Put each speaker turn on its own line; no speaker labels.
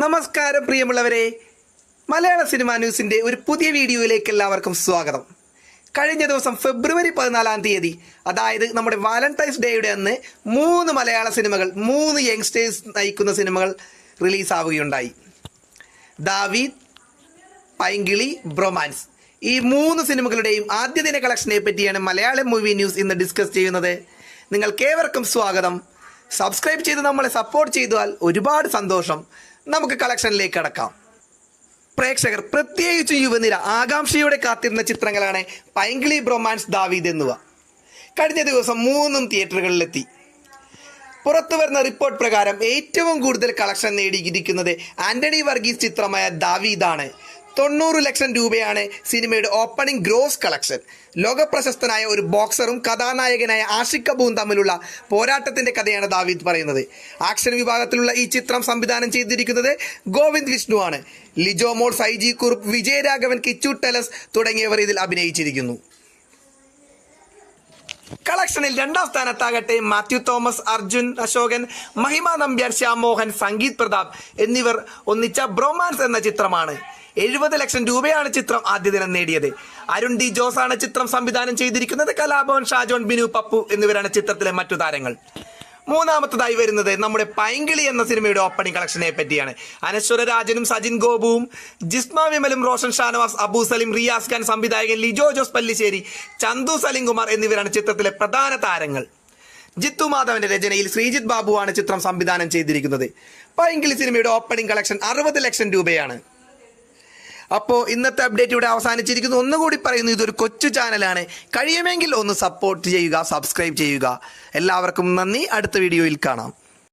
നമസ്കാരം പ്രിയമുള്ളവരെ, മലയാള സിനിമാ ന്യൂസിൻ്റെ ഒരു പുതിയ വീഡിയോയിലേക്ക് എല്ലാവർക്കും സ്വാഗതം. കഴിഞ്ഞ ദിവസം ഫെബ്രുവരി 14 അതായത് നമ്മുടെ വാലന്റൈൻസ് ഡേയുടെ അന്ന് 3 മലയാള സിനിമകൾ, 3 യങ്സ്റ്റേഴ്സ് നയിക്കുന്ന സിനിമകൾ റിലീസാവുകയുണ്ടായി. ദാവീദ്, പൈങ്കിളി, ബ്രൊമാൻസ്, ഈ 3 സിനിമകളുടെയും ആദ്യ ദിന കളക്ഷനെ പറ്റിയാണ് മലയാളം മൂവി ന്യൂസ് ഇന്ന് ഡിസ്കസ് ചെയ്യുന്നത്. നിങ്ങൾക്കേവർക്കും സ്വാഗതം. സബ്സ്ക്രൈബ് ചെയ്ത് നമ്മളെ സപ്പോർട്ട് ചെയ്താൽ ഒരുപാട് സന്തോഷം. നമുക്ക് കളക്ഷനിലേക്ക് കടക്കാം. പ്രേക്ഷകർ, പ്രത്യേകിച്ച് യുവനിര ആകാംക്ഷയോടെ കാത്തിരുന്ന ചിത്രങ്ങളാണ് പൈങ്കിളി, ബ്രൊമാൻസ്, ദാവീദ് എന്നിവ. കഴിഞ്ഞ ദിവസം 3 തിയേറ്ററുകളിലെത്തി. പുറത്തു വരുന്ന റിപ്പോർട്ട് പ്രകാരം ഏറ്റവും കൂടുതൽ കളക്ഷൻ നേടിയിരിക്കുന്നത് ആന്റണി വർഗീസ് ചിത്രമായ ദാവീദാണ്. 90 ലക്ഷം രൂപയാണ് സിനിമയുടെ ഓപ്പണിംഗ് ഗ്രോസ് കളക്ഷൻ. ലോകപ്രശസ്തനായ ഒരു ബോക്സറും കഥാനായകനായ ആഷിഖ് കപൂറും തമ്മിലുള്ള പോരാട്ടത്തിന്റെ കഥയാണ് ദാവീദ് പറയുന്നത്. ആക്ഷൻ വിഭാഗത്തിലുള്ള ഈ ചിത്രം സംവിധാനം ചെയ്തിരിക്കുന്നത് ഗോവിന്ദ് വിഷ്ണുവാണ്. ലിജോ മോൾ, സൈജി കുറുപ്പ്, വിജയരാഘവൻ, കിച്ചു ടെലസ് തുടങ്ങിയവർ ഇതിൽ അഭിനയിച്ചിരിക്കുന്നു. കളക്ഷനിൽ 2ാം സ്ഥാനത്താകട്ടെ മാത്യു തോമസ്, അർജുൻ അശോകൻ, മഹിമ നമ്പ്യാർ, ശ്യാം മോഹൻ, സംഗീത് പ്രതാപ് എന്നിവർ ഒന്നിച്ച ബ്രൊമാൻസ് എന്ന ചിത്രമാണ്. 70 ലക്ഷം രൂപയാണ് ചിത്രം ആദ്യ ദിനം നേടിയത്. അരുൺ ഡി ജോസ് ആണ് ചിത്രം സംവിധാനം ചെയ്തിരിക്കുന്നത്. കലാഭവൻ, ഷാജോൺ, ബിനു, പപ്പു എന്നിവരാണ് ചിത്രത്തിലെ മറ്റു താരങ്ങൾ. 3ാമത്തതായി വരുന്നത് നമ്മുടെ പൈങ്കിളി എന്ന സിനിമയുടെ ഓപ്പണിംഗ് കളക്ഷനെ പറ്റിയാണ്. അനശ്വര രാജനും സജിൻ ഗോപുവും, ജിസ്മ വിമലും, റോഷൻ ഷാനവാസ്, അബു സലിം, റിയാസ് ഖാൻ, സംവിധായകൻ ലിജോ ജോസ് പല്ലിശ്ശേരി, ചന്തു സലിംകുമാർ എന്നിവരാണ് ചിത്രത്തിലെ പ്രധാന താരങ്ങൾ. ജിത്തു മാധവന്റെ രചനയിൽ ശ്രീജിത്ത് ബാബുവാണ് ചിത്രം സംവിധാനം ചെയ്തിരിക്കുന്നത്. പൈങ്കിളി സിനിമയുടെ ഓപ്പണിംഗ് കളക്ഷൻ 60 ലക്ഷം രൂപയാണ്. അപ്പോൾ ഇന്നത്തെ അപ്ഡേറ്റ് ഇവിടെ അവസാനിച്ചിരിക്കുന്നു. ഒന്നുകൂടി പറയുന്നു, ഇതൊരു കൊച്ചു ചാനലാണ്. കഴിയുമെങ്കിൽ ഒന്ന് സപ്പോർട്ട് ചെയ്യുക, സബ്സ്ക്രൈബ് ചെയ്യുക. എല്ലാവർക്കും നന്ദി. അടുത്ത വീഡിയോയിൽ കാണാം.